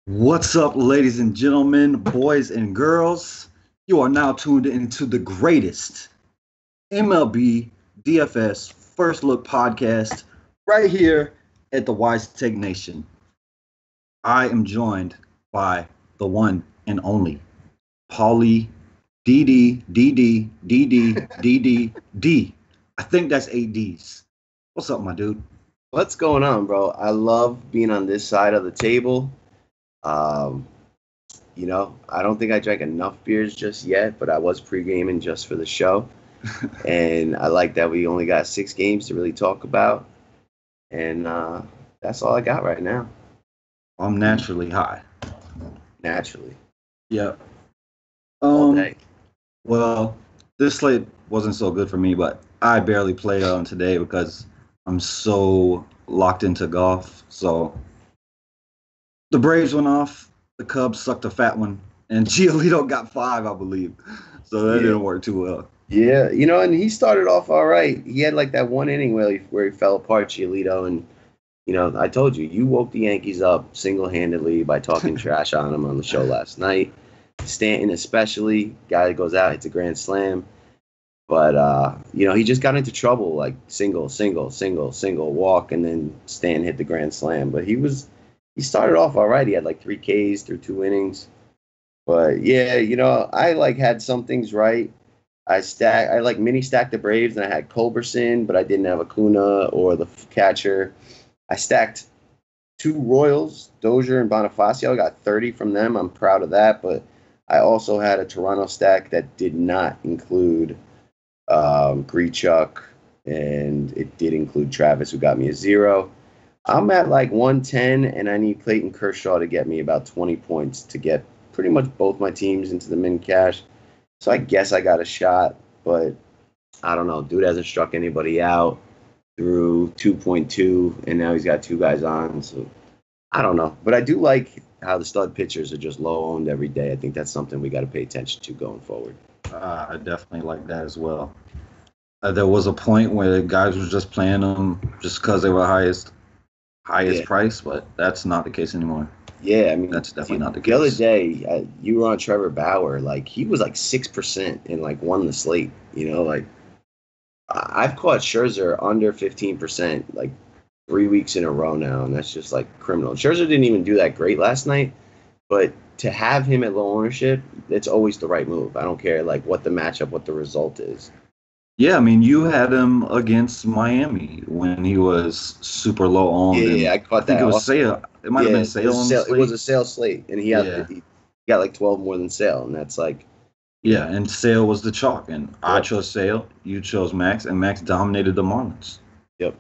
What's up, ladies and gentlemen, boys and girls? You are now tuned into the greatest MLB DFS First Look podcast right here at the Wise Take Nation. I am joined by the one and only Paulie D. I think that's eight D's. What's up, my dude? What's going on, bro? I love being on this side of the table. Um, I don't think I drank enough beers just yet, but I was pre-gaming just for the show. And I like that we only got 6 games to really talk about. And that's all I got right now. I'm naturally high. Naturally. Yep. All day. Well, this slate wasn't so good for me, but I barely played on today because I'm so locked into golf. So the Braves went off, the Cubs sucked a fat one, and Giolito got 5, I believe. So that didn't work too well. Yeah, and he started off all right. He had like that one inning where he fell apart, Giolito, and I told you, you woke the Yankees up single-handedly by talking trash on them on the show last night. Stanton especially, guy that goes out, hits a grand slam. But, he just got into trouble, like single, walk, and then Stanton hit the grand slam. But he started off all right. He had like 3 Ks through 2 innings. But, yeah, I like had some things right. I like mini stacked the Braves, and I had Culberson, but I didn't have Acuna or the catcher. I stacked 2 Royals, Dozier and Bonifacio. I got 30 from them. I'm proud of that. But I also had a Toronto stack that did not include Grichuk, and it did include Travis, who got me a 0. I'm at like 110, and I need Clayton Kershaw to get me about 20 points to get pretty much both my teams into the min cash. So I guess I got a shot, but I don't know. Dude hasn't struck anybody out through 2.2, and now he's got 2 guys on. So I don't know. But I do like how the stud pitchers are just low owned every day. I think that's something we got to pay attention to going forward. I definitely like that as well. There was a point where the guys were just playing them just because they were highest price, but that's not the case anymore. Yeah, I mean, that's definitely not the case. The other day, you were on Trevor Bauer. Like, he was like 6% and like won the slate. Like I've caught Scherzer under 15% like 3 weeks in a row now, and that's just like criminal. Scherzer didn't even do that great last night, but to have him at low ownership, it's always the right move. I don't care like what the matchup, what the result is. Yeah, I mean, you had him against Miami when he was super low owned. Yeah, I caught that. I think it was Sale. It might have been Sale on the slate. It was a Sale slate, and he got like 12 more than Sale, and that's like. Yeah, and Sale was the chalk, and I chose Sale, you chose Max, and Max dominated the Marlins. Yep.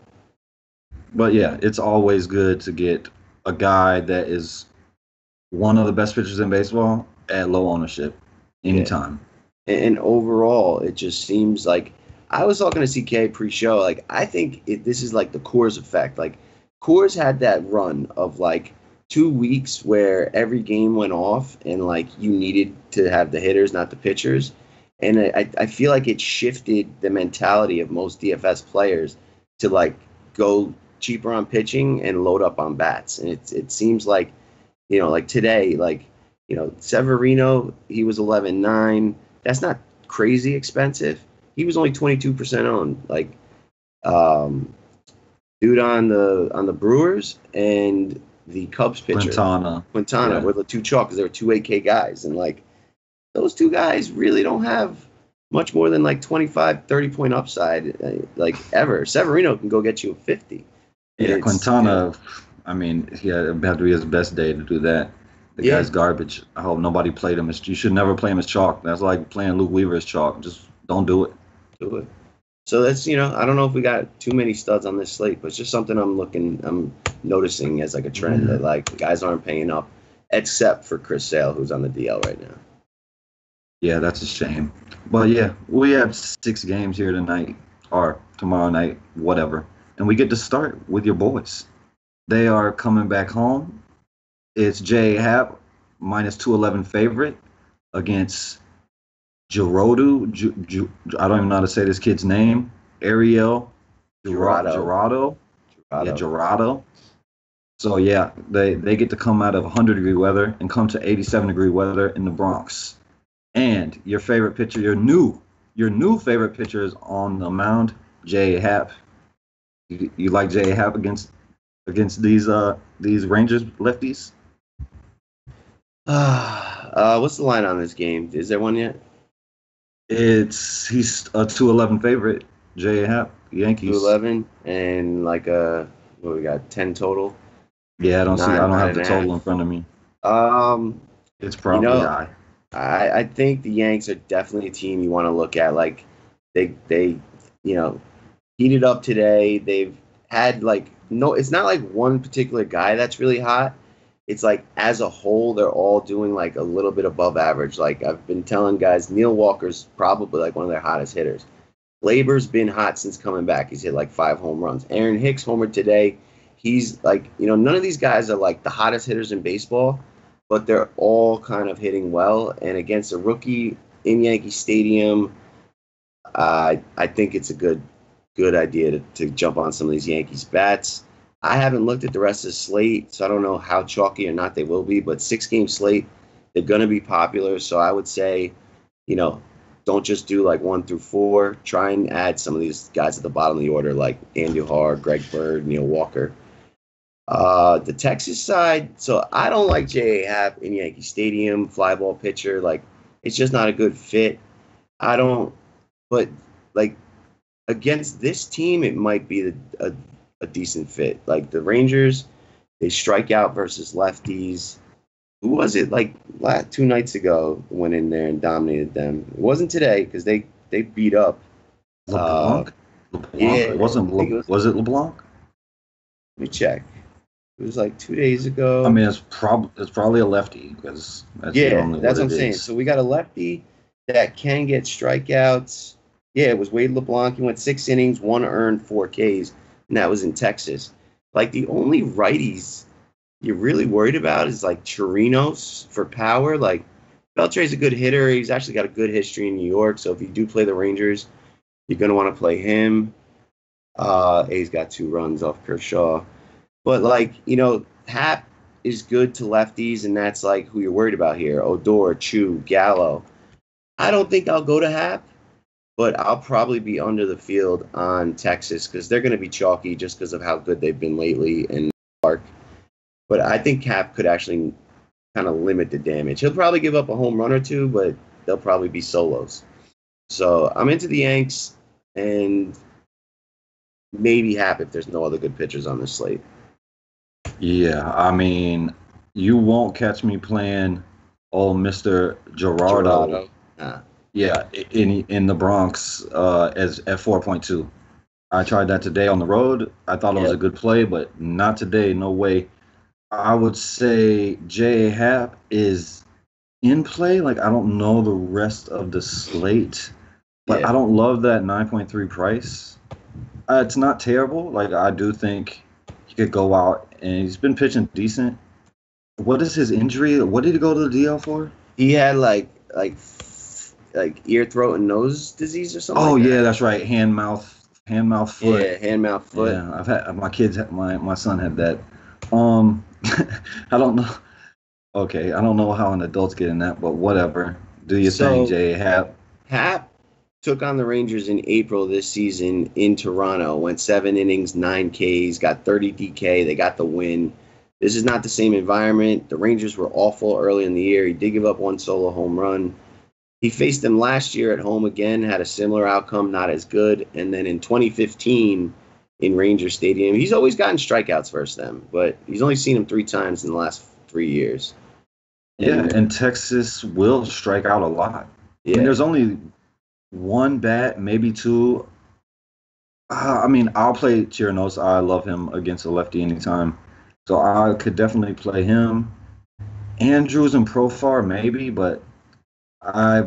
But yeah, it's always good to get a guy that is one of the best pitchers in baseball at low ownership anytime. Yeah. And overall, it just seems like I was talking to CK pre-show. Like, I think this is like the Coors effect. Like, Coors had that run of like 2 weeks where every game went off and like you needed to have the hitters, not the pitchers. And I feel like it shifted the mentality of most DFS players to like go cheaper on pitching and load up on bats. And it seems like, like today, like, Severino, he was 11.9. That's not crazy expensive. He was only 22% owned. Like, dude on the Brewers and the Cubs pitcher Quintana were the 2 chalk because they were 2 8K guys, and like those 2 guys really don't have much more than like 25-30 point upside like ever. Severino can go get you a 50. Yeah, Quintana. I mean, it had to be his best day to do that. The guy's garbage. I hope nobody played him. You should never play him as chalk. That's like playing Luke Weaver as chalk. Just don't do it. Do it. So that's, I don't know if we got too many studs on this slate, but it's just something I'm noticing as like a trend that like guys aren't paying up, except for Chris Sale, who's on the DL right now. Yeah, that's a shame. But yeah, we have 6 games here tonight or tomorrow night, whatever. And we get to start with your boys. They are coming back home. It's Jay Happ, minus 211 favorite against Gerardo. I don't even know how to say this kid's name. Ariel Gerardo. Yeah, Gerardo. So yeah, they get to come out of 100-degree weather and come to 87-degree weather in the Bronx. And your favorite pitcher, your new favorite pitcher is on the mound, J.A. Happ. You like J.A. Happ against these Rangers lefties? What's the line on this game? Is there one yet? He's a 211 favorite, J.A. Happ, Two Yankees. 11 and like what we got 10 total. Yeah, I don't Nine have and the a total half. in front of me. Um, It's you probably know, high. I think the Yanks are definitely a team you want to look at. Like they you know heated up today. They've had like no, it's not like one particular guy that's really hot. It's like as a whole, they're all doing like a little bit above average. Like I've been telling guys, Neil Walker's probably like one of their hottest hitters. Glaber's been hot since coming back. He's hit like 5 home runs. Aaron Hicks homered today. He's like, none of these guys are like the hottest hitters in baseball, but they're all kind of hitting well. And against a rookie in Yankee Stadium, I think it's a good idea to jump on some of these Yankees bats. I haven't looked at the rest of the slate, so I don't know how chalky or not they will be. But 6 game slate, they're going to be popular. So I would say, you know, don't just do like 1 through 4. Try and add some of these guys at the bottom of the order, like Andujar, Greg Bird, Neil Walker. The Texas side, so I don't like J.A. Happ in Yankee Stadium, fly ball pitcher. Like, it's just not a good fit. I don't, but like against this team, it might be a decent fit. Like the Rangers, they strike out versus lefties. Who was it like 2 nights ago went in there and dominated them? It wasn't today because they beat up. Uh, LeBlanc? LeBlanc? yeah, It wasn't I think it was. was it LeBlanc? Let me check. It was like 2 days I ago. mean, it's probably a lefty because that's Yeah, normally what that's what I'm it saying. is. So we got a lefty that can get strikeouts. Yeah, it was Wade LeBlanc. He went 6 innings, 1 earned, 4 Ks, and that was in Texas. Like the only righties you're really worried about is like Chirinos for power. Like Beltre's a good hitter. He's actually got a good history in New York. So if you do play the Rangers, you're gonna want to play him. He's got 2 runs off Kershaw. But like, Hap is good to lefties, and that's like who you're worried about here. Odor, Chu, Gallo. I don't think I'll go to Hap, but I'll probably be under the field on Texas because they're going to be chalky just because of how good they've been lately and Park. But I think Hap could actually kind of limit the damage. He'll probably give up a home run or two, but they'll probably be solos. So I'm into the Yanks and maybe Hap if there's no other good pitchers on this slate. Yeah, I mean, you won't catch me playing old Mr. Gerardo. Gerardo. Nah. Yeah, in the Bronx as at 4.2. I tried that today on the road. I thought it was a Yep. good play, but not today. No way. I would say J. Happ is in play. Like I don't know the rest of the slate, but Yeah. I don't love that 9.3 price. It's not terrible. Like I do think he could go out and he's been pitching decent. What is his injury? What did he go to the DL for? He had like ear, throat, and nose disease or something Oh like yeah, that. that's right. Hand, mouth, foot. Yeah, hand, mouth, foot. Yeah, I've had my kids. My son had that. Um, I don't know. Okay, I don't know how an adult's getting that, but whatever. Do your thing, So Jay. Have Hap took on the Rangers in April this season in Toronto. Went 7 innings, 9 Ks, got 30 DK. They got the win. This is not the same environment. The Rangers were awful early in the year. He did give up 1 solo home run. He faced them last year at home again, had a similar outcome, not as good. And then in 2015 in Ranger Stadium, he's always gotten strikeouts versus them, but he's only seen them 3 times in the last 3 years. yeah, And and Texas will strike out a lot. I mean, yeah, there's only one bat, maybe two. I mean, I'll play Chirinos. I love him against a lefty anytime, so I could definitely play him. Andrews and Profar maybe, but I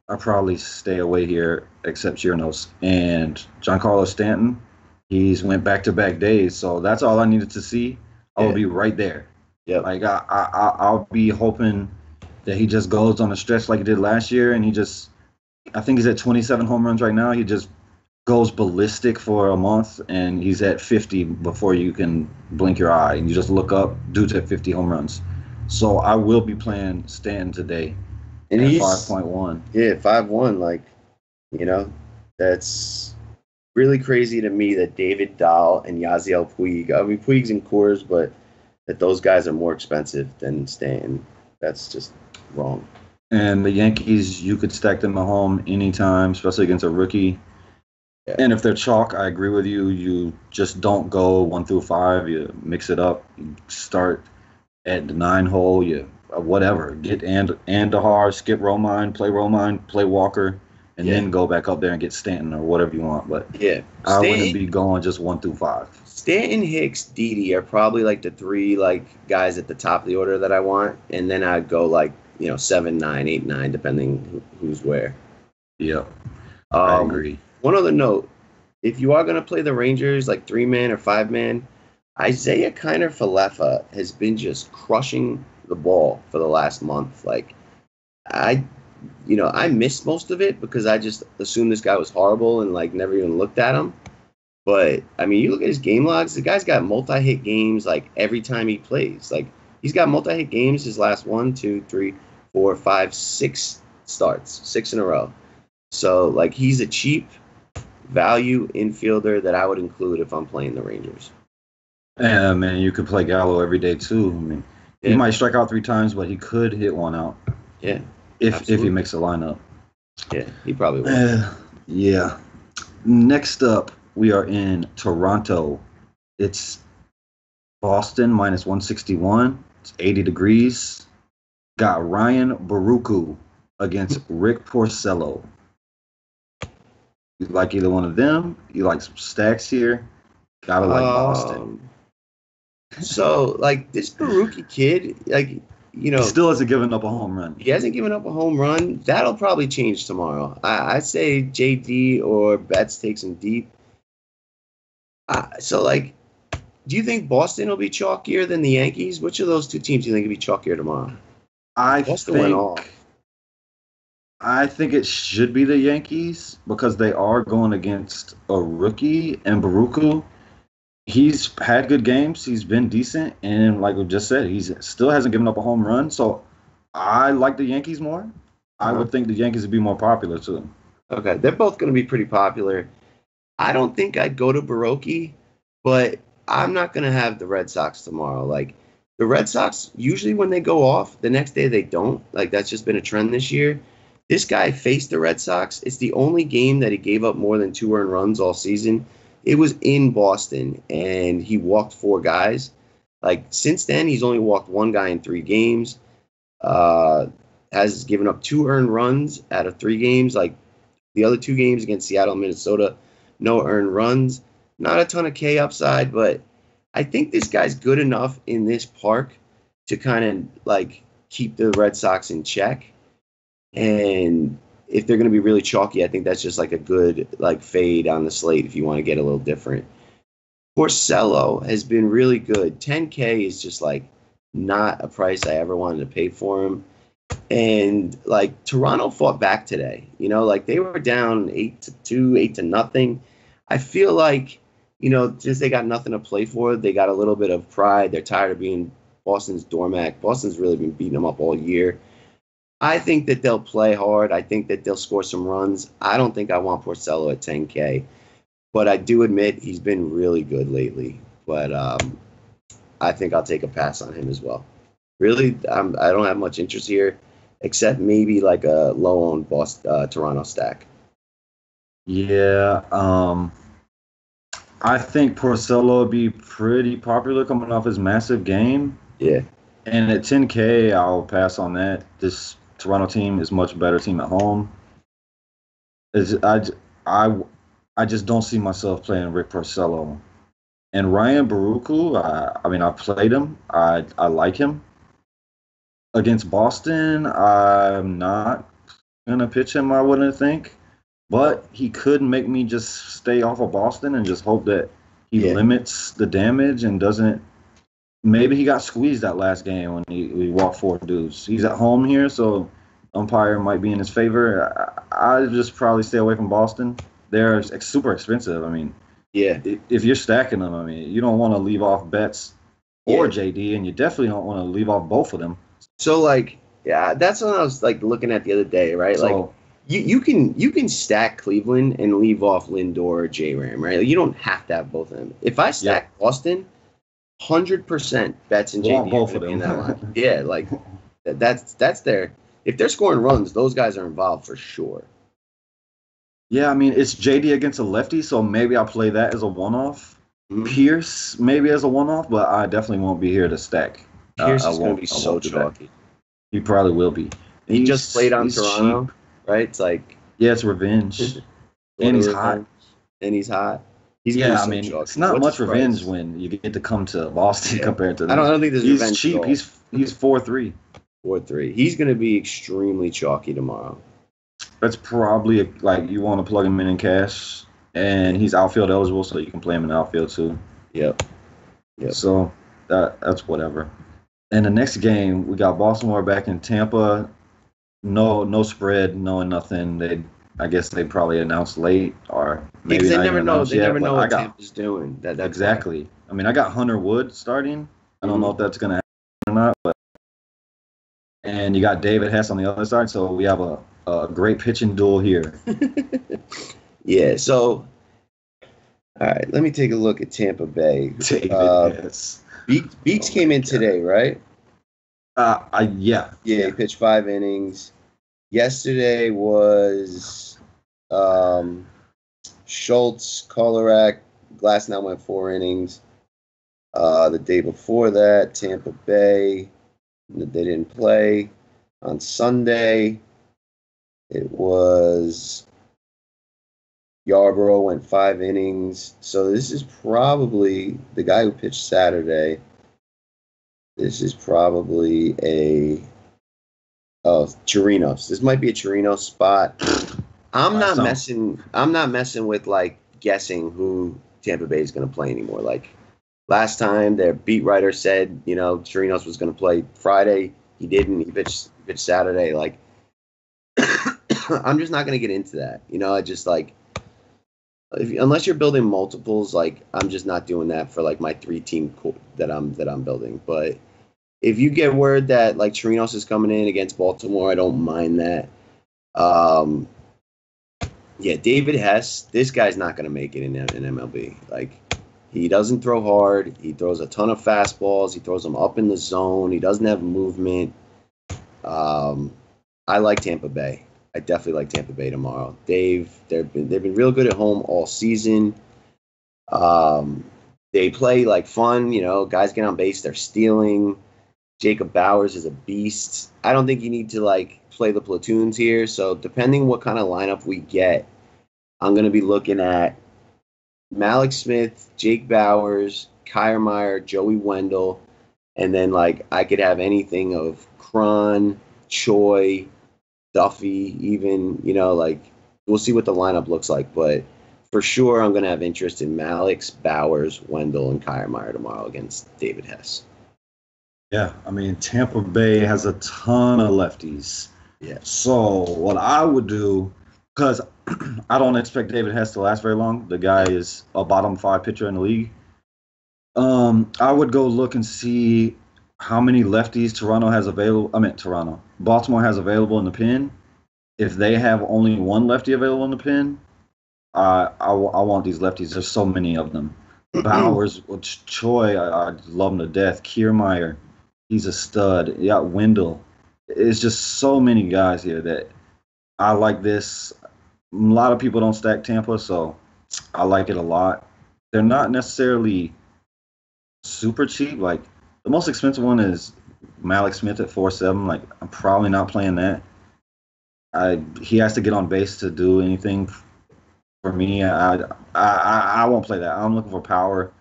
I probably stay away here except Chirinos and Giancarlo Stanton. He's went back-to-back days, so that's all I needed to see. I will yeah, be right there. yep, Like I'll be hoping that he just goes on a stretch like he did last year, and I think he's at 27 home runs right now. He just goes ballistic for a month, and he's at 50 before you can blink your eye, and you just look up, dude's at 50 home runs. So I will be playing Stanton today And at he's 5.1. 5-1. Like, you know, that's really crazy to me that David Dahl and Yasiel Puig. I mean, Puig's in Coors, but that those guys are more expensive than Stanton. That's just wrong. And the Yankees, you could stack them at home anytime, especially against a rookie. Yeah. And if they're chalk, I agree with you. You just don't go 1 through 5. You mix it up. You start at the 9 hole. You whatever. Get Andahar, skip Romine, play Walker, and then go back up there and get Stanton or whatever you want. But I wouldn't be going just 1 through 5. Stanton, Hicks, Didi are probably like the three like guys at the top of the order that I want, and then I'd go like 7, 9, 8, 9, depending who's where. Yep, I agree. One other note: if you are going to play the Rangers like 3-man or 5-man, Isaiah Kiner-Falefa has been just crushing the ball for the last month. Like I missed most of it because I just assumed this guy was horrible and like never even looked at him. But I mean, you look at his game logs. The guy's got multi-hit games like every time he plays. Like he's got multi-hit games his last 1, 2, 3, 4, 5, 6 starts, 6 in a row. So like he's a cheap value infielder that I would include if I'm playing the Rangers. Yeah, man, you could play Gallo every day too. I mean, he might strike out 3 times, but he could hit one out. Yeah, if he makes a lineup. Yeah, he probably will. Yeah. Next up, we are in Toronto. It's Boston minus 161. It's 80 degrees. Got Ryan Baruchu against Rick Porcello. You like either one of them? You like some stacks here? Gotta like Boston. So, like, this Baruchi kid, like, he still hasn't given up a home run. He hasn't given up a home run. That'll probably change tomorrow. I'd say JD or Betts takes him deep. So, like, do you think Boston will be chalkier than the Yankees? Which of those two teams do you think will be chalkier tomorrow? Boston went off. I think it should be the Yankees because they are going against a rookie, and Baruchu, he's had good games. He's been decent, and like we just said, he's still hasn't given up a home run. So I like the Yankees more. I would think the Yankees would be more popular too. Okay, they're both going to be pretty popular. I don't think I'd go to Baroque, but I'm not going to have the Red Sox tomorrow. Like, the Red Sox, usually when they go off, the next day they don't. Like, that's just been a trend this year. This guy faced the Red Sox. It's the only game that he gave up more than 2 earned runs all season. It was in Boston, and he walked 4 guys. Like, since then, he's only walked 1 guy in 3 games. Has given up 2 earned runs out of 3 games. Like, the other 2 games against Seattle and Minnesota, no earned runs. Not a ton of K upside, but I think this guy's good enough in this park to kind of, like, keep the Red Sox in check. And if they're going to be really chalky, I think that's just like a good like fade on the slate if you want to get a little different. Porcello has been really good. 10K is just like not a price I ever wanted to pay for him. And like Toronto fought back today, like they were down 8-2, 8-0. I feel like, since they got nothing to play for, they got a little bit of pride. They're tired of being Boston's doormat. Boston's really been beating them up all year. I think that they'll play hard. I think that they'll score some runs. I don't think I want Porcello at 10K, but I do admit he's been really good lately. But I think I'll take a pass on him as well. Really, I don't have much interest here, except maybe like a low-owned Toronto stack. Yeah, I think Porcello will be pretty popular coming off his massive game. Yeah. And at 10K, I'll pass on that. This Toronto team is much better team at home. I just don't see myself playing Rick Porcello. And Ryan Baruchu, I played him. I like him. Against Boston, I'm not going to pitch him, I wouldn't think. But he could make me just stay off of Boston and just hope that he limits the damage and doesn't. Maybe he got squeezed that last game when he walked 4 dudes. He's at home here, so umpire might be in his favor. I'd just probably stay away from Boston they're super expensive. I mean, Yeah. if you're stacking them, I mean, you don't want to leave off Betts or Yeah. JD, and you definitely don't want to leave off both of them. So like, yeah, that's what I was like looking at the other day, right? Like, So you can stack Cleveland and leave off Lindor or J Ram, right? Like, you don't have to have both of them. If I stack Boston, 100% Betts and want JD are both going of to be in them. that line. Yeah, like that's their. If they're scoring runs, those guys are involved for sure. Yeah, I mean, it's JD against a lefty, so maybe I'll play that as a one-off. Mhm. Pierce maybe as a one-off, but I definitely won't be here to stack. Pierce I is going to be won't. I so won't do that. chalky. He probably will be. He just played on He's Toronto, cheap. right? It's like Yeah, it's revenge, and he's hot. and he's hot. He's going to Yeah, be I so mean, chalky. it's not What's much his revenge price? when you get to come to Boston Yeah. compared to I don't think there's he's revenge cheap. at all. He's 4-3. 4-3. He's going to be extremely chalky tomorrow. That's probably like you want to plug him in cash, and he's outfield eligible, so you can play him in the outfield too. Yep. So that's whatever. And the next game, we got Baltimore back in Tampa. No spread, no nothing. I guess they probably announced late, or maybe They not never even know. announced They yet. never But know I what got Tampa's doing. That's exactly. I mean, I got Hunter Wood starting. I don't know if that's gonna happen or not, but and you got David Hess on the other side, so we have a great pitching duel here. Yeah. So, all right. Let me take a look at Tampa Bay. David Hess. Beeks came in today, right? Yeah. Yeah. He pitched 5 innings. Yesterday was Schultz, Kolarek, Glasnow went 4 innings. The day before that, Tampa Bay, they didn't play. On Sunday, it was Yarborough went 5 innings. So this is probably the guy who pitched Saturday. This is probably Chirinos. This might be a Chirinos spot. I'm not messing with like guessing who Tampa Bay is going to play anymore. Like last time, their beat writer said, Chirinos was going to play Friday. He didn't. He pitched Saturday. Like I'm just not going to get into that. I just like unless you're building multiples, like I'm just not doing that for like my 3-team that I'm building. But if you get word that like Chirinos is coming in against Baltimore, I don't mind that. Yeah, David Hess, this guy's not going to make it in MLB. Like, he doesn't throw hard. He throws a ton of fastballs. He throws them up in the zone. He doesn't have movement. I like Tampa Bay. I definitely like Tampa Bay tomorrow. They've been real good at home all season. They play like fun. Guys get on base. They're stealing. Jacob Bowers is a beast. I don't think you need to like play the platoons here. So depending what kind of lineup we get, I'm going to be looking at Malik Smith, Jake Bowers, Kiermaier, Joey Wendell, and then like I could have anything of Cron, Choi, Duffy, even, like we'll see what the lineup looks like. But for sure, I'm going to have interest in Malik's, Bowers, Wendell, and Kiermaier tomorrow against David Hess. Yeah, I mean, Tampa Bay has a ton of lefties. Yeah. So what I would do, because I don't expect David Hess to last very long. The guy is a bottom 5 pitcher in the league. I would go look and see how many lefties Baltimore has available in the pen. If they have only one lefty available in the pen, I want these lefties. There's so many of them. Bowers, Choi, I love him to death. Kiermaier, he's a stud. You got Wendell. It's just so many guys here that I like this. A lot of people don't stack Tampa, so I like it a lot. They're not necessarily super cheap. Like the most expensive one is Malik Smith at 4.7. Like I'm probably not playing that. He has to get on base to do anything for me. I won't play that. I'm looking for power.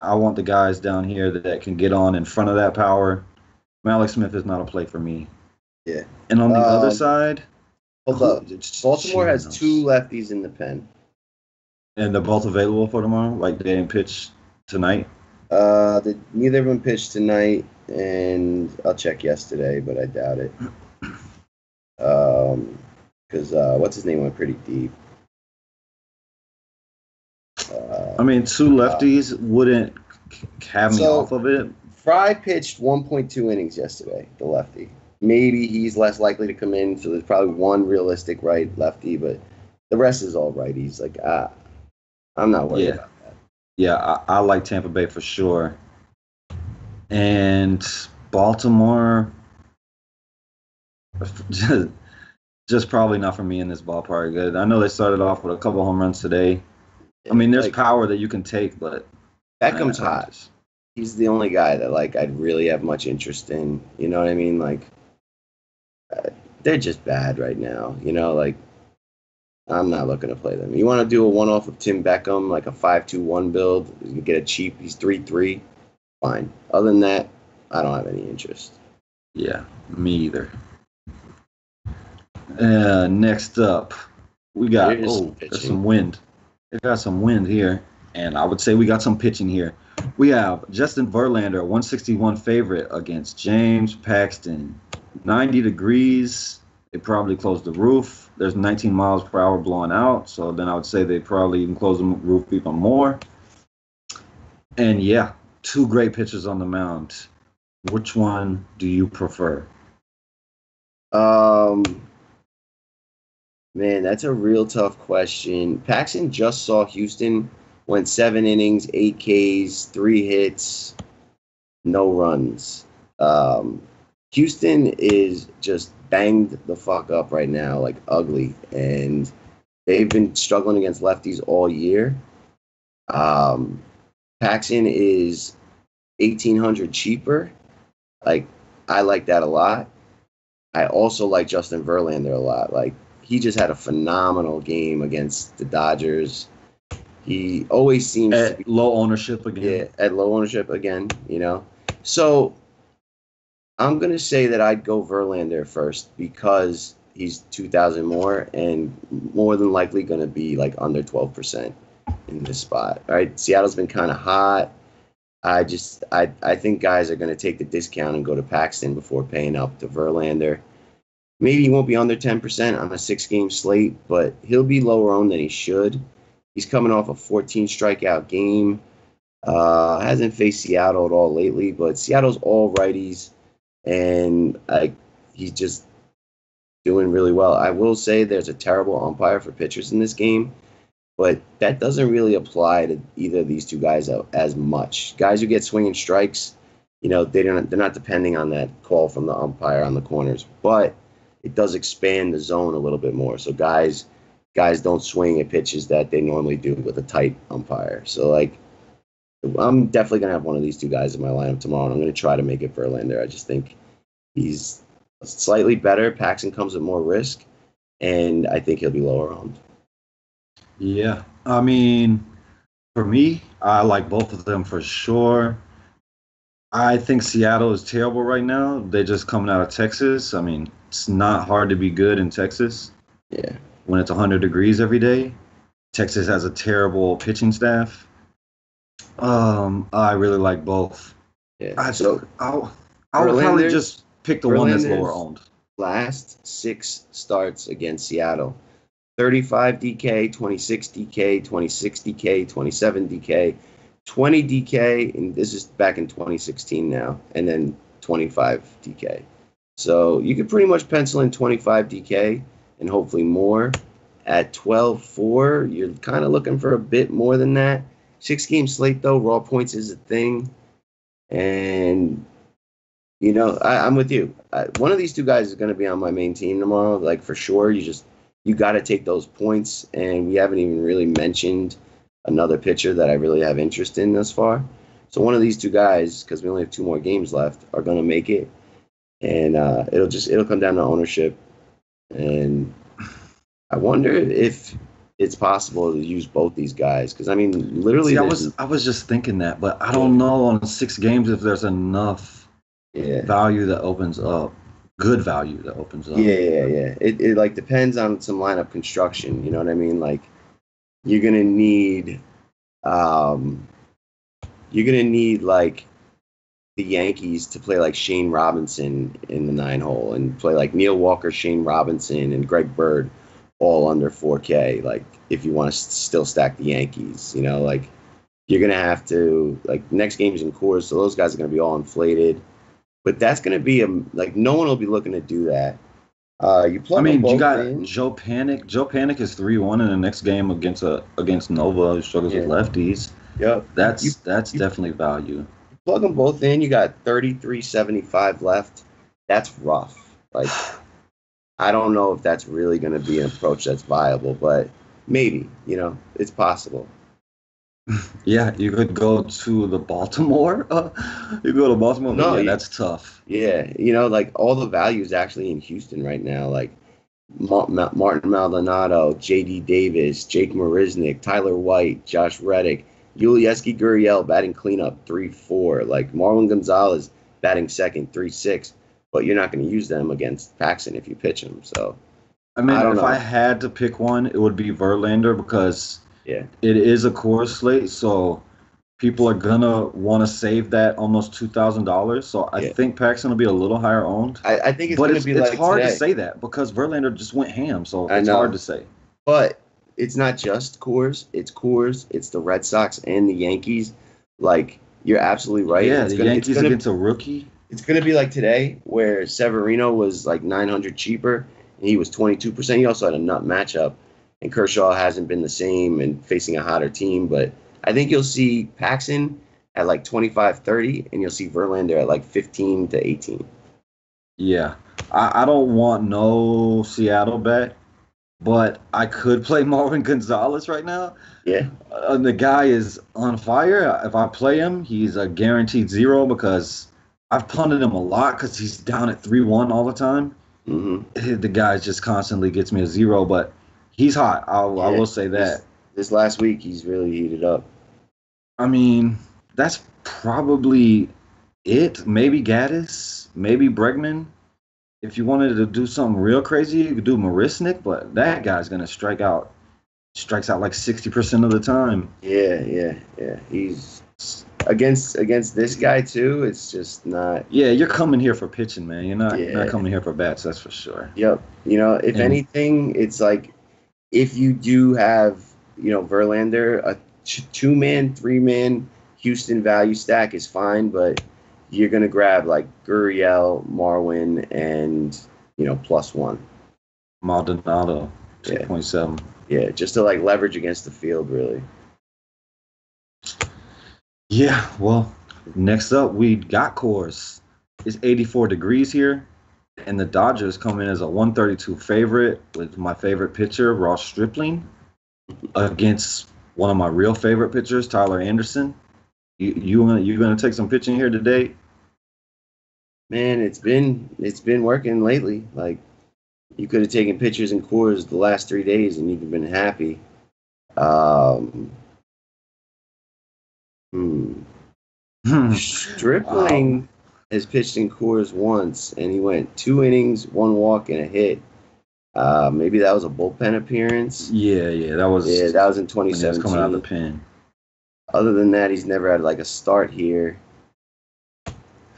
I want the guys down here that can get on in front of that power. Malik Smith is not a play for me. Yeah. And on the other side, hold up. Baltimore has 2 lefties in the pen. And they're both available for tomorrow? Like they didn't pitch tonight? Neither of them pitched tonight, and I'll check yesterday, but I doubt it. Because what's his name went pretty deep. I mean, two lefties wouldn't have me off of it. Fry pitched 1.2 innings yesterday, the lefty. Maybe he's less likely to come in, so there's probably one realistic right lefty, but the rest is all righties. Like, I'm not worried about that. Yeah, I like Tampa Bay for sure. And Baltimore, just probably not for me in this ballpark. I know they started off with a couple home runs today. I mean, there's power that you can take, but Beckham's hot. He's the only guy that I'd really have much interest in. You know what I mean? They're just bad right now. I'm not looking to play them. You want to do a one-off with Tim Beckham, like a 5-2-1 build? You get a cheap. He's 3-3. Fine. Other than that, I don't have any interest. Yeah, me either. Next up, we got there's some wind. We got some wind here, and I would say we got some pitching here. We have Justin Verlander, 161 favorite against James Paxton. 90 degrees. They probably closed the roof. There's 19 miles per hour blowing out, so then I would say they probably even close the roof even more. And yeah, two great pitchers on the mound. Which one do you prefer? Man, that's a real tough question. Paxton just saw Houston, went 7 innings, 8 Ks, 3 hits, no runs. Houston is just banged the fuck up right now, like ugly, and they've been struggling against lefties all year. Paxton is $1,800 cheaper. I like that a lot. I also like Justin Verlander a lot. He just had a phenomenal game against the Dodgers. He always seems to be low ownership again. Yeah, at low ownership again, So I'm going to say that I'd go Verlander first because he's 2,000 more and more than likely going to be under 12% in this spot. All right, Seattle's been kind of hot. I think guys are going to take the discount and go to Paxton before paying up to Verlander. Maybe he won't be under 10% on a 6-game slate, but he'll be lower owned than he should. He's coming off a 14 strikeout game. Hasn't faced Seattle at all lately, but Seattle's all righties, and he's just doing really well. I will say there's a terrible umpire for pitchers in this game, but that doesn't really apply to either of these two guys as much. Guys who get swinging strikes, they're not depending on that call from the umpire on the corners, but it does expand the zone a little bit more. So guys don't swing at pitches that they normally do with a tight umpire. So I'm definitely going to have one of these two guys in my lineup tomorrow, and I'm going to try to make it Verlander. I just think he's slightly better. Paxton comes with more risk, and I think he'll be lower owned. Yeah. I mean, for me, I like both of them for sure. I think Seattle is terrible right now. They're just coming out of Texas. I mean, it's not hard to be good in Texas. Yeah. When it's 100 degrees every day. Texas has a terrible pitching staff. I really like both. Yeah. I'll probably just pick the one that's lower owned. Last 6 starts against Seattle. 35 DK, 26 DK, 26 DK, 27 DK, 20 DK, and this is back in 2016 now, and then 25 DK. So you could pretty much pencil in 25 DK and hopefully more. At 12-4, you're kind of looking for a bit more than that. 6-game slate, though, raw points is a thing. And, I'm with you. One of these two guys is going to be on my main team tomorrow, for sure. You got to take those points, and we haven't even really mentioned another pitcher that I really have interest in thus far. So one of these two guys, because we only have 2 more games left, are going to make it, and it'll come down to ownership. And I wonder if it's possible to use both these guys, because literally. See, I was just thinking that, but I don't know on 6 games if there's enough value that opens up. Good value that opens up. Yeah. It depends on some lineup construction. You know what I mean? You're gonna need the Yankees to play Shane Robinson in the 9-hole and play Neil Walker, Shane Robinson, and Greg Bird all under 4K. If you want to still stack the Yankees, You're going to have to, like, next game's in Coors, so those guys are going to be all inflated. But that's going to be, like, no one will be looking to do that. You I plug them mean, you both got in. Joe Panic. Joe Panic is 3-1 in the next game against Nova, who struggles with lefties. Yep. That's You definitely value. plug them both in. You got 33.75 left. That's rough. Like, I don't know if that's really going to be an approach that's viable, but maybe, it's possible. Yeah, you could go to the Baltimore. You go to Baltimore, but No, yeah, that's tough. yeah, like all the value is actually in Houston right now. Like Martin Maldonado, J.D. Davis, Jake Marisnick, Tyler White, Josh Reddick, Yulieski Gurriel batting cleanup 3-4. Like Marlon Gonzalez batting second 3-6. But you're not going to use them against Paxton if you pitch them. So I mean, I don't if know. I had to pick one, it would be Verlander because Yeah, it is a Coors slate, so people are gonna want to save that almost $2,000. So I yeah. think Paxton will be a little higher owned, I think it's but going to be it's like hard to today. say that because Verlander just went ham, so I it's hard know. to say. But it's not just Coors. It's the Red Sox and the Yankees. Like, you're absolutely right. Yeah, the Yankees against a rookie. It's gonna be like today, where Severino was like 900 cheaper, and he was 22%. He also had a nut matchup, and Kershaw hasn't been the same and facing a hotter team. But I think you'll see Paxton at like 25-30, and you'll see Verlander at like 15 to 18. Yeah, I don't want no Seattle bet, but I could play Marvin Gonzalez right now. Yeah, The guy is on fire. If I play him, he's a guaranteed zero because I've punted him a lot because he's down at 3-1 all the time. The guy just constantly gets me a zero, but he's hot. I will say that. This last week, he's really heated up. I mean, that's probably it. Maybe Gaddis, maybe Bregman. If you wanted to do something real crazy, you could do Marisnick, but that guy's gonna strike out. Strikes out like 60% of the time. Yeah. He's against this guy too. It's just not. Yeah, you're coming here for pitching, man. You're not coming here for bats. That's for sure. Yep. If anything, it's like if you do have Verlander, a 2-man, 3-man Houston value stack is fine, but you're gonna grab like Gurriel, Marwin, and +1 Maldonado, 2.7. Yeah, just to like leverage against the field, really. Yeah, well, next up we got Coors. It's 84 degrees here, and the Dodgers come in as a 132 favorite with my favorite pitcher, Ross Stripling, against one of my real favorite pitchers, Tyler Anderson. You gonna take some pitching here today? Man, it's been working lately. Like, you could have taken pictures in Coors the last 3 days and you'd have been happy. Stripling has pitched in Coors once, and he went 2 innings, 1 walk, and a hit. Maybe that was a bullpen appearance. Yeah, that was in 2017. When he was coming out of the pen. Other than that, he's never had like a start here.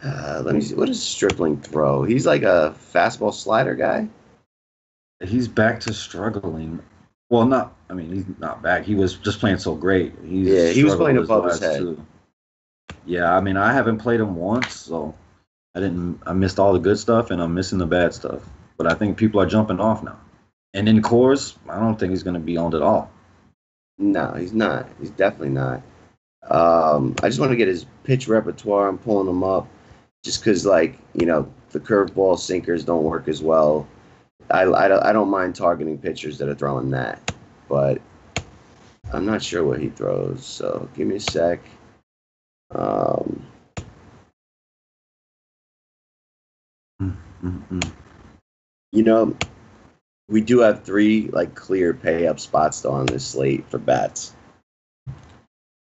Let me see. What does Stripling throw? He's like a fastball slider guy. He's back to struggling. Well, he's not back. He was just playing so great. He was playing above his head. Yeah, I mean, I haven't played him once, so I missed all the good stuff, and I'm missing the bad stuff. But I think people are jumping off now. And in Coors, I don't think he's going to be owned at all. No, he's not. He's definitely not. I just want to get his pitch repertoire. I'm pulling him up just because, the curveball sinkers don't work as well. I don't mind targeting pitchers that are throwing that, but I'm not sure what he throws. So give me a sec. We do have 3 clear pay up spots though on this slate for bats.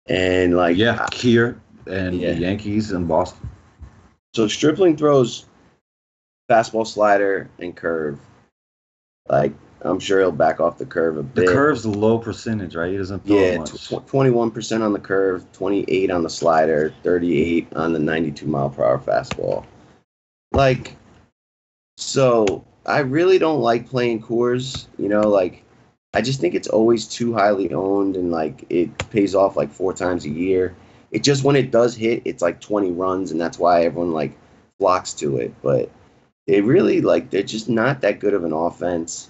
And Kier and the Yankees and Boston. So Stripling throws fastball, slider, and curve. I'm sure he'll back off the curve a bit. The curve's a low percentage, right? He doesn't throw much. 21% on the curve, 28 on the slider, 38 on the 92-mile-per-hour fastball. So I really don't like playing Coors. I just think it's always too highly owned and like it pays off like 4 times a year. It just when it does hit, it's like 20 runs, and that's why everyone like flocks to it. But they really like they're just not that good of an offense.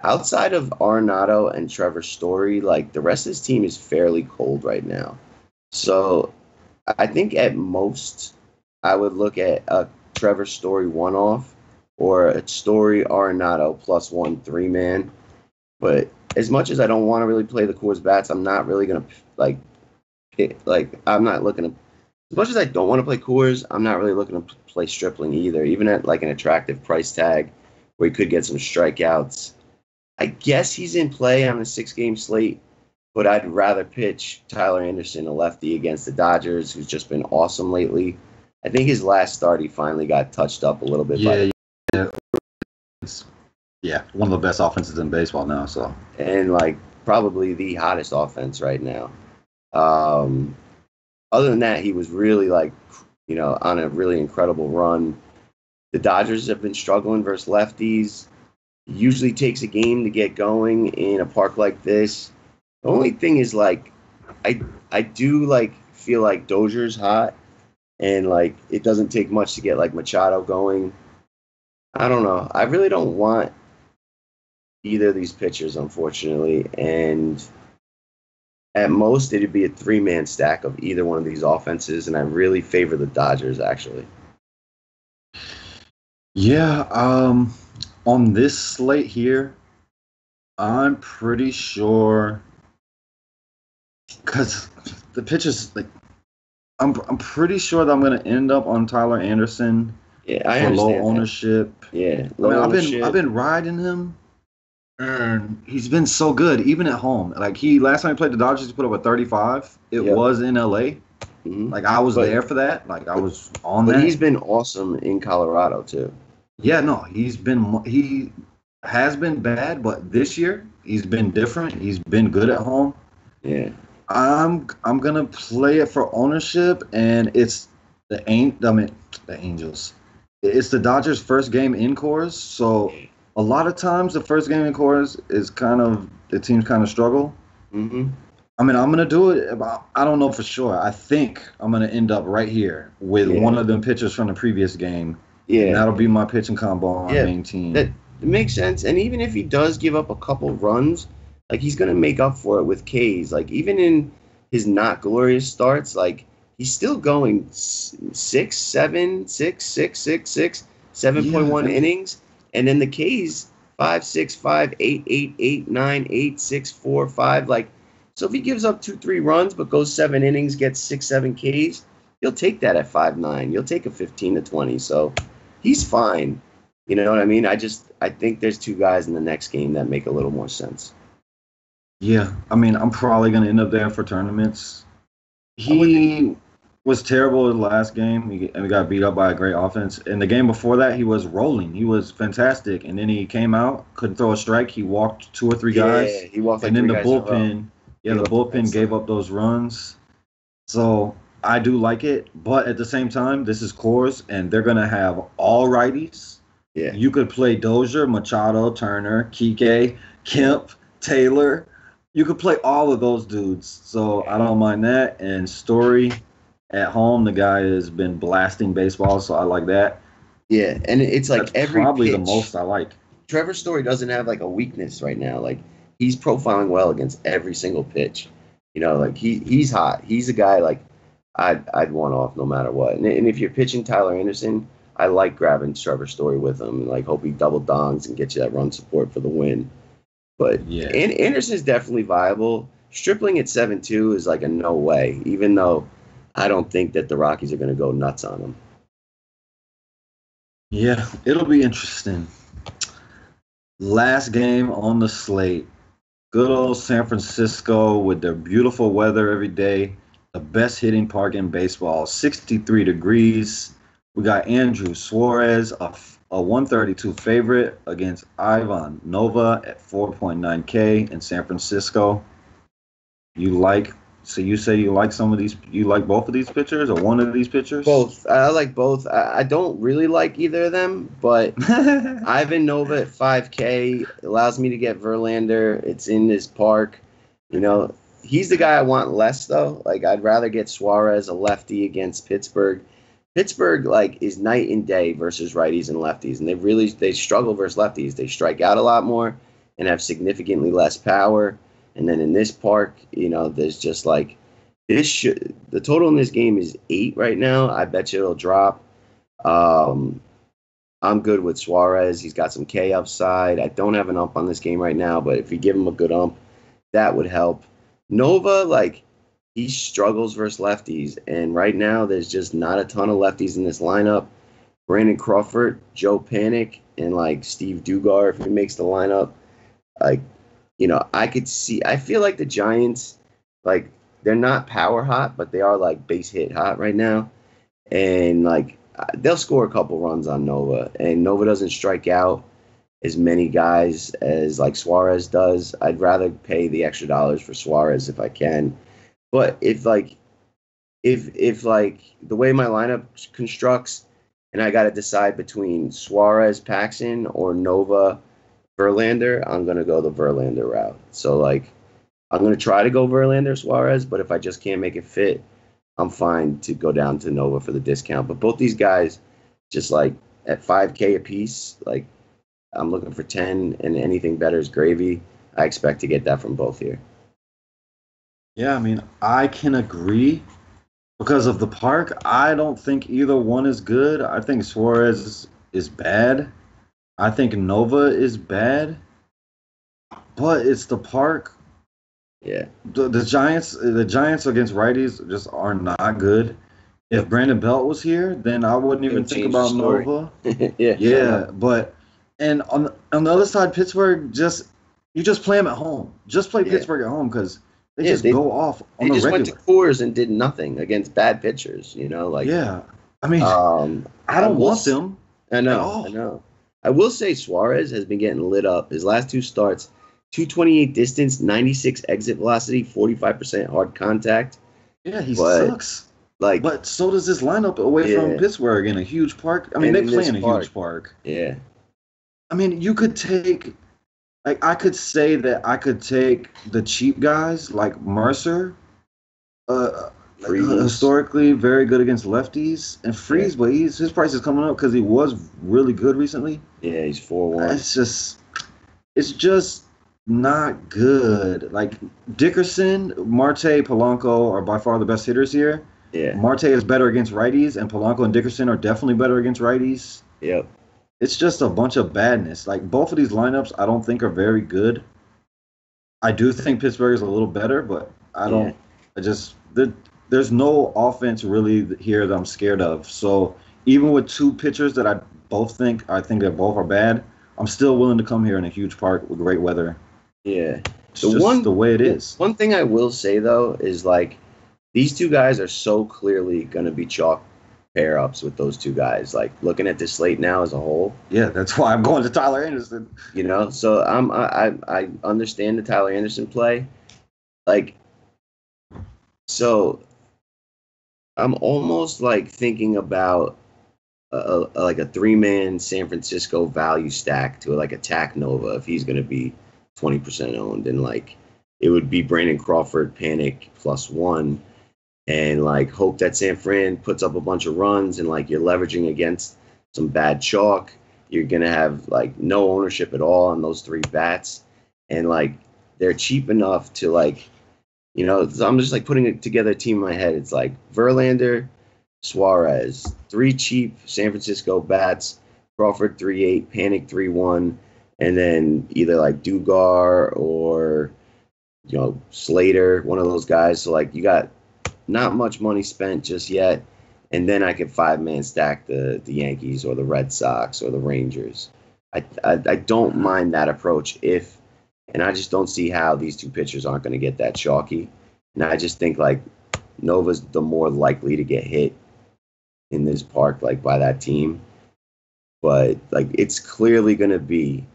Outside of Arenado and Trevor Story, like the rest of his team is fairly cold right now. So I think at most I would look at a Trevor Story one off or a Story Arenado +1 3-man. But as much as I don't want to really play the Coors bats, I'm not really gonna like I'm not looking to. As much as I don't want to play Coors, I'm not really looking to play Stripling either. Even at like an attractive price tag, where he could get some strikeouts. I guess he's in play on a 6-game slate, but I'd rather pitch Tyler Anderson, a lefty, against the Dodgers, who's just been awesome lately. I think his last start, he finally got touched up a little bit. Yeah, one of the best offenses in baseball now. So and like probably the hottest offense right now. Other than that, he was really like, on a really incredible run. The Dodgers have been struggling versus lefties. It usually takes a game to get going in a park like this. The only thing is like, I do like feel like Dozier's hot, and like it doesn't take much to get like Machado going. I don't know. I really don't want either of these pitchers, unfortunately, and at most it'd be a 3-man stack of either one of these offenses, and I really favor the Dodgers actually. yeah, on this slate here, I'm pretty sure because the pitchers like I'm pretty sure that I'm gonna end up on Tyler Anderson Yeah, I for low understand that. ownership. Yeah, I mean, ownership. I've been riding him, and he's been so good even at home. Like he last time he played the Dodgers, he put up a 35. It Yep. was in LA. Mhm. Like I was But- there for that. Like I was on But that. he's been awesome in Colorado too. Yeah, no, he has been bad, but this year he's been different. He's been good at home. Yeah. I'm gonna play it for ownership, and it's the Angels. It's the Dodgers' first game in Coors, so a lot of times the first game in Coors is the teams kind of struggle. Mm-hmm. I mean, I'm gonna do it. I don't know for sure. I think I'm gonna end up right here with one of them pitchers from the previous game. Yeah. And that'll be my pitching combo on our main team. That makes sense. And even if he does give up a couple runs, like he's gonna make up for it with Ks. Like even in his not glorious starts, like he's still going 7.1 innings, and then the Ks 5, 6, 5, 8, 8, 8, 9, 8, 6, 4, 5. Like so, if he gives up 2, 3 runs but goes 7 innings, gets 6, 7 Ks, you'll take that at 5.9. You'll take a 15 to 20. So he's fine. You know what I mean? I think there's 2 guys in the next game that make a little more sense. Yeah, I mean, I'm probably gonna end up there for tournaments. He was terrible in the last game, and we got beat up by a great offense. And the game before that, he was rolling. He was fantastic, and then he came out, couldn't throw a strike. He walked 2 or 3 guys. Yeah, he walked like and then 3 the guys in a row. bullpen. Yeah, the bullpen gave up those runs. So I do like it, but at the same time, this is Coors, and they're gonna have all righties. Yeah, You could play Dozier, Machado, Turner, Kike, Kemp, Taylor. You could play all of those dudes, so I don't mind that. And Story at home, the guy has been blasting baseball, so I like that. Yeah, and it's like That's every probably pitch, the most I like. Trevor Story doesn't have like a weakness right now. Like he's profiling well against every single pitch. You know, like he's hot. He's a guy like I'd want off no matter what. And if you're pitching Tyler Anderson, I like grabbing Trevor Story with him and like hope he double dongs and get you that run support for the win. But Yeah. Anderson's definitely viable. Stripling at 7.2 is like a no way, even though I don't think that the Rockies are going to go nuts on him. Yeah, it'll be interesting. Last game on the slate. Good old San Francisco with their beautiful weather every day. The best hitting park in baseball, 63 degrees. We got Andrew Suarez, a 132 favorite against Ivan Nova at 4.9K in San Francisco. You like So you say you like some of these? You like both of these pitchers or one of these pitchers? Both. I like both. I don't really like either of them, but Ivan Nova at 5K allows me to get Verlander. It's in this park. You know, he's the guy I want less, though. Like, I'd rather get Suarez, a lefty, against Pittsburgh. Pittsburgh, like, is night and day versus righties and lefties, and they struggle versus lefties. They strike out a lot more and have significantly less power. And then in this park, you know, there's just like the total in this game is 8 right now. I bet you it'll drop. I'm good with Suarez. He's got some K upside. I don't have an ump on this game right now, but if you give him a good ump, that would help. Nova, like, he struggles versus lefties, and right now there's just not a ton of lefties in this lineup. Brandon Crawford, Joe Panic, and like Steve Dugar, if he makes the lineup, like, you know, I feel like the Giants, like, they're not power hot, but they are like base hit hot right now, and like they'll score a couple runs on Nova, and Nova doesn't strike out as many guys as like Suarez does. I'd rather pay the extra dollars for Suarez if I can. But if like the way my lineup constructs, and I got to decide between Suarez, Paxton, or Nova, Verlander, I'm gonna go the Verlander route. So like, I'm gonna try to go Verlander, Suarez, but if I just can't make it fit, I'm fine to go down to Nova for the discount. But both these guys, just like at 5K a piece, like I'm looking for 10, and anything better is gravy. I expect to get that from both here. Yeah, I mean, I can agree because of the park. I don't think either one is good. I think Suarez is bad. I think Nova is bad. But it's the park. Yeah. The Giants against righties just are not good. If Brandon Belt was here, then I wouldn't even think about Nova. Yeah, but and on the other side, Pittsburgh you just play them at home. Just play Pittsburgh at home because they go off on the regular. They just went to Coors and did nothing against bad pitchers, you know, like. Yeah. I mean, I don't want them. I know. I will say Suarez has been getting lit up. His last 2 starts, 228 distance, 96 exit velocity, 45% hard contact. Yeah, he sucks. Like, but so does this lineup away from Pittsburgh in a huge park. I mean, they play in a huge park. Yeah. I mean, you could take, like, I could say that I could take the cheap guys like Mercer, historically very good against lefties, and Freeze, but his price is coming up because he was really good recently. Yeah, he's 4-1. It's just not good. Like Dickerson, Marte, Polanco are by far the best hitters here. Yeah. Marte is better against righties, and Polanco and Dickerson are definitely better against righties. Yep. It's just a bunch of badness. Like, both of these lineups I don't think are very good. I do think Pittsburgh is a little better, but there's no offense really here that I'm scared of. So even with 2 pitchers that I think that both are bad, I'm still willing to come here in a huge park with great weather. Yeah. It's just the way it is. One thing I will say, though, is like these 2 guys are so clearly going to be chalk pair-ups with those 2 guys. Like, looking at this slate now as a whole. Yeah, that's why I'm going to Tyler Anderson. You know, so I understand the Tyler Anderson play. Like, so I'm almost like thinking about like a 3-man San Francisco value stack to like attack Nova if he's going to be 20% owned, and like it would be Brandon Crawford, Panic +1, and like hope that San Fran puts up a bunch of runs, and like you're leveraging against some bad chalk. You're going to have like no ownership at all on those 3 bats, and like they're cheap enough to like, you know, so I'm just like putting together a team in my head. It's like Verlander, Suarez, 3 cheap San Francisco bats, Crawford 3.8, Panic 3.1, and then either like Dugar or, you know, Slater, one of those guys. So like you got not much money spent just yet, and then I could 5-man stack the Yankees or the Red Sox or the Rangers. I don't mind that approach and I just don't see how these 2 pitchers aren't going to get that chalky. And I just think like Nova's the more likely to get hit in this park, like by that team. But like it's clearly going to be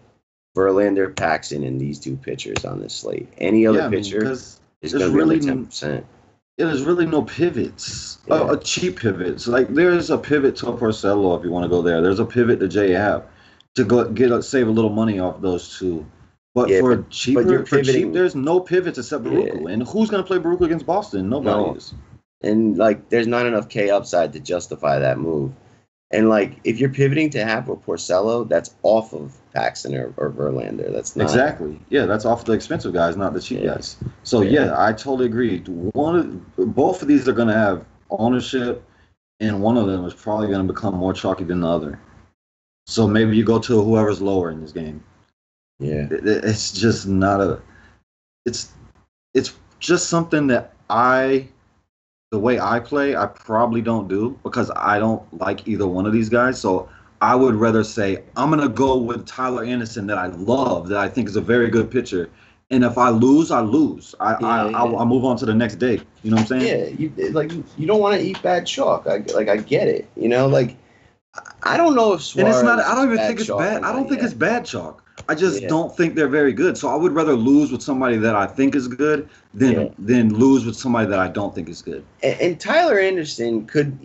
Verlander, Paxton, and these 2 pitchers on this slate. Any other pitcher is going to be really 10%. there's really no pivots. Yeah. A cheap pivots. Like there's a pivot to a Porcello if you want to go there. There's a pivot to JApp to save a little money off those two. But Yeah, for you're cheap, pivoting. there's no pivots except Yeah. Baruch. And who's gonna play Baruch against Boston? Nobody No. is. And like there's not enough K upside to justify that move. And like if you're pivoting to have a Porcello, that's off of Paxton or Verlander. That's not Exactly. Yeah, that's off the expensive guys, not the cheap yeah. guys. So yeah, I totally agree. Both of these are gonna have ownership, and one of them is probably gonna become more chalky than the other. So maybe you go to whoever's lower in this game. Yeah. It's just not a. It's just something that the way I play, I probably don't do because I don't like either one of these guys. So I would rather say I'm gonna go with Tyler Anderson that I love, that I think is a very good pitcher. And if I lose, I lose. I move on to the next day. You know what I'm saying? Yeah, you don't want to eat bad chalk. I get it. You know, like I don't know if Suarez And it's not. I don't even bad think it's chalk bad. or I don't not think yet. it's bad chalk. I just Yeah. don't think they're very good. So I would rather lose with somebody that I think is good than lose with somebody that I don't think is good. And Tyler Anderson could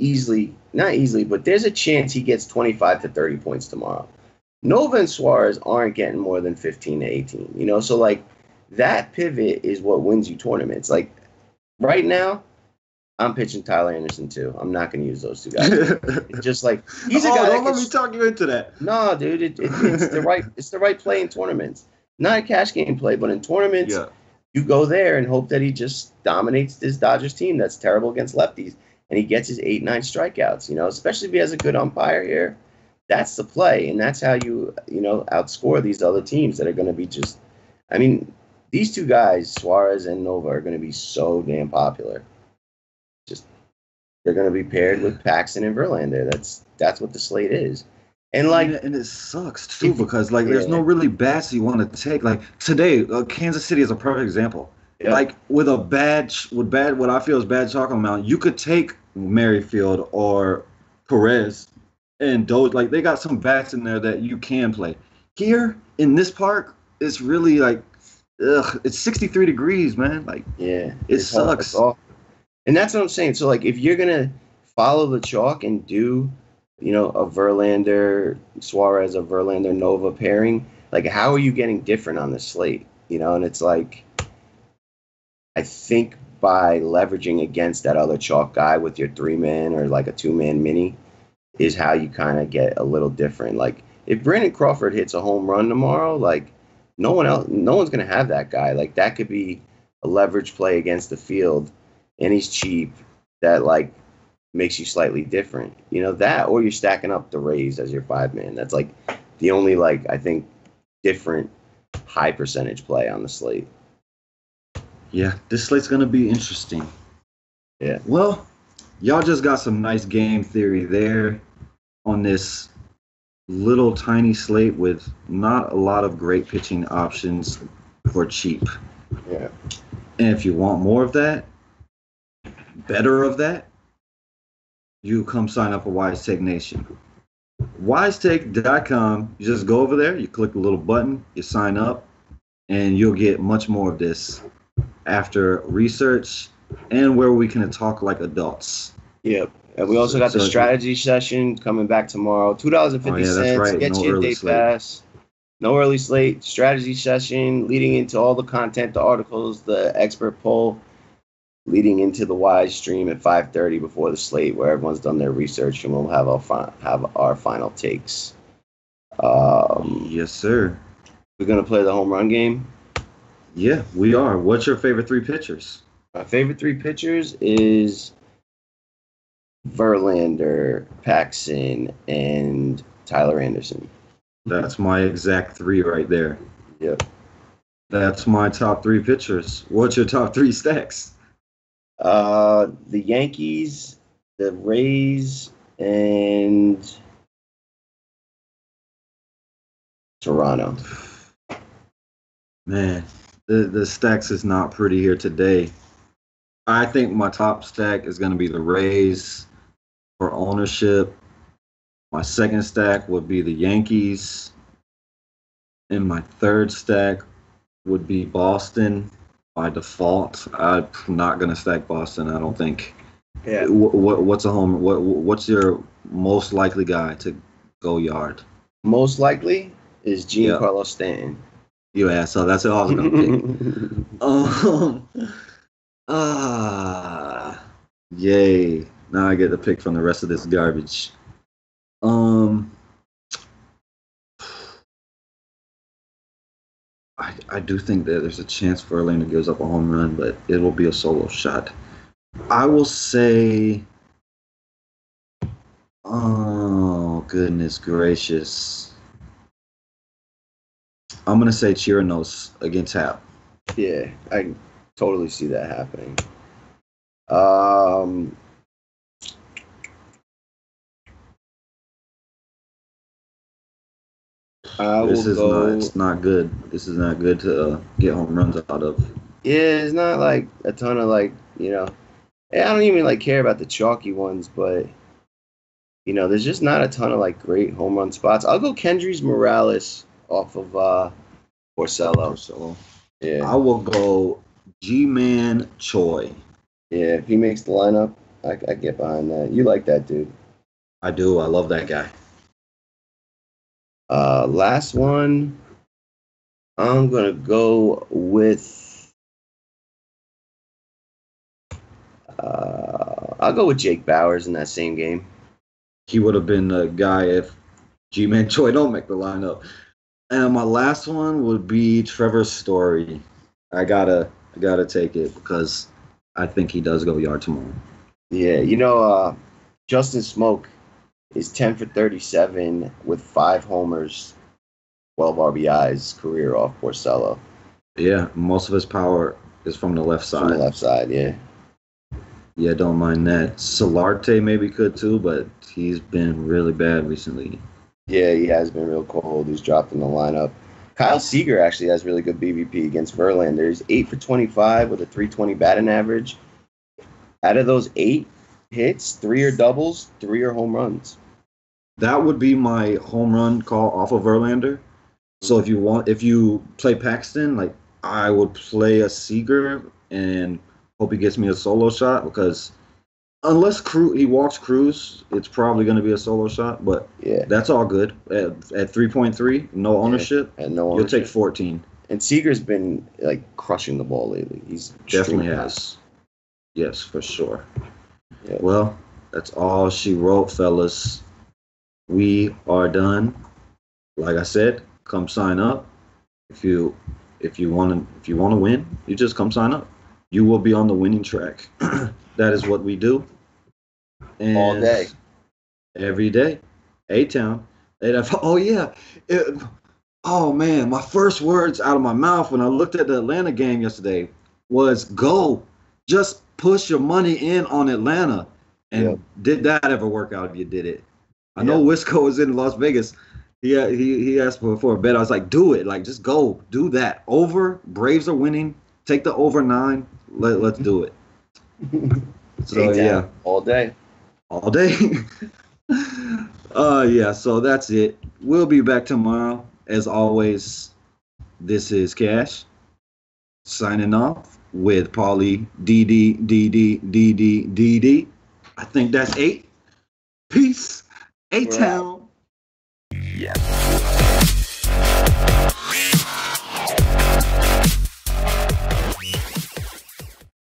not easily, but there's a chance he gets 25 to 30 points tomorrow. Nova and Suarez aren't getting more than 15 to 18. You know, so like that pivot is what wins you tournaments. Like right now, I'm pitching Tyler Anderson too. I'm not going to use those two guys. It's just like he's a guy. Don't let me talk you into that. No, dude, it's the right play in tournaments. Not a cash game play, but in tournaments, you go there and hope that he just dominates this Dodgers team that's terrible against lefties, and he gets his 8-9 strikeouts. You know, especially if he has a good umpire here. That's the play, and that's how you outscore these other teams that are going to be just. I mean, these two guys, Suarez and Nova, are going to be so damn popular. They're going to be paired with Paxton and Verlander. That's what the slate is. And like, and it sucks too because like there's no really bats you want to take. Like today, Kansas City is a perfect example. Yep. Like with what I feel is bad chalk amount, you could take Merrifield or Perez and those like they got some bats in there that you can play. Here in this park, it's really like, it's 63 degrees, man. Like it sucks. And that's what I'm saying. So, like, if you're going to follow the chalk and do, a Verlander, Suarez, a Verlander, Nova pairing, like, how are you getting different on the slate? And it's like, I think by leveraging against that other chalk guy with your 3-man or like a 2-man mini is how you kind of get a little different. Like, if Brandon Crawford hits a home run tomorrow, like, no one's going to have that guy. Like, that could be a leverage play against the field. And he's cheap, that like makes you slightly different. That or you're stacking up the Rays as your 5-man. That's like the only like I think different high percentage play on the slate. Yeah, this slate's gonna be interesting. Yeah. Well, y'all just got some nice game theory there on this little tiny slate with not a lot of great pitching options for cheap. Yeah. And if you want more of that, better of that, you come sign up for Wise Take Nation. WiseTake.com, you just go over there, you click the little button, you sign up, and you'll get much more of this after research and where we can talk like adults. Yep. And we also got the strategy session coming back tomorrow. $2.50. That's right. Get you a day pass. No early slate. Strategy session leading into all the content, the articles, the expert poll. Leading into the Wise stream at 5:30 before the slate, where everyone's done their research, and we'll have our final takes. Yes, sir. We're gonna play the home run game. Yeah, we are. What's your favorite 3 pitchers? My favorite 3 pitchers is Verlander, Paxton, and Tyler Anderson. That's my exact 3 right there. Yep. That's my top 3 pitchers. What's your top 3 stacks? The Yankees, the Rays, and Toronto. Man, the stacks is not pretty here today. I think my top stack is going to be the Rays for ownership. My second stack would be the Yankees. And my third stack would be Boston. by default. I'm not gonna stack Boston. I don't think. Yeah. What's a home? What's your most likely guy to go yard? Most likely is Yeah. Giancarlo Stanton. Yeah, so that's what I was gonna pick. Yay! Now I get to pick from the rest of this garbage. I do think that there's a chance Verlander gives up a home run, but it will be a solo shot. I will say, oh goodness gracious, I'm gonna say Chirinos against Hap. Yeah, I totally see that happening. I This will is go. not. It's not good. This is not good to get home runs out of. Yeah, it's not like a ton of like, I don't even like care about the chalky ones, but there's just not a ton of like great home run spots. I'll go Kendrys Morales off of Porcello. So Yeah. I will go G-Man Choi. Yeah, if he makes the lineup, I get behind that. You like that dude. I do. I love that guy. Last one, I'm gonna go with I'll go with Jake Bowers in that same game. He would have been the guy if G-Man Choi don't make the lineup. And my last one would be Trevor Story. I gotta take it because I think he does go yard tomorrow. Yeah, Justin Smoke is 10 for 37 with 5 homers, 12 RBIs career off Porcello. Yeah, most of his power is from the left side. From the left side, yeah. Yeah, don't mind that. Solarte maybe could too, but he's been really bad recently. Yeah, he has been real cold. He's dropped in the lineup. Kyle Seager actually has really good BVP against Verlander. He's 8 for 25 with a 320 batting average. Out of those 8 hits, 3 are doubles, 3 are home runs. That would be my home run call off of Verlander. So if you play Paxton, like I would play a Seager and hope he gets me a solo shot because unless he walks Cruz, it's probably going to be a solo shot. But yeah, that's all good at 3.3, no ownership. Yeah, and no ownership. You'll take 14. And Seager's been like crushing the ball lately. He's definitely has. Yes, for sure. Yeah. Well, that's all she wrote, fellas. We are done. Like I said, come sign up. If you want to win, you just come sign up. You will be on the winning track. That is what we do. And all day. Every day. A-Town. Oh, yeah. Oh, man. My first words out of my mouth when I looked at the Atlanta game yesterday was go. Just push your money in on Atlanta. And did that ever work out if you did it? I know Wisco was in Las Vegas. He asked for a bet. I was like, do it. Like, just go. Do that. Over. Braves are winning. Take the over 9. Let's do it. So, yeah. All day. All day. Yeah, so that's it. We'll be back tomorrow. As always, this is Cash signing off with Paulie D. I think that's 8. Peace. A-Town.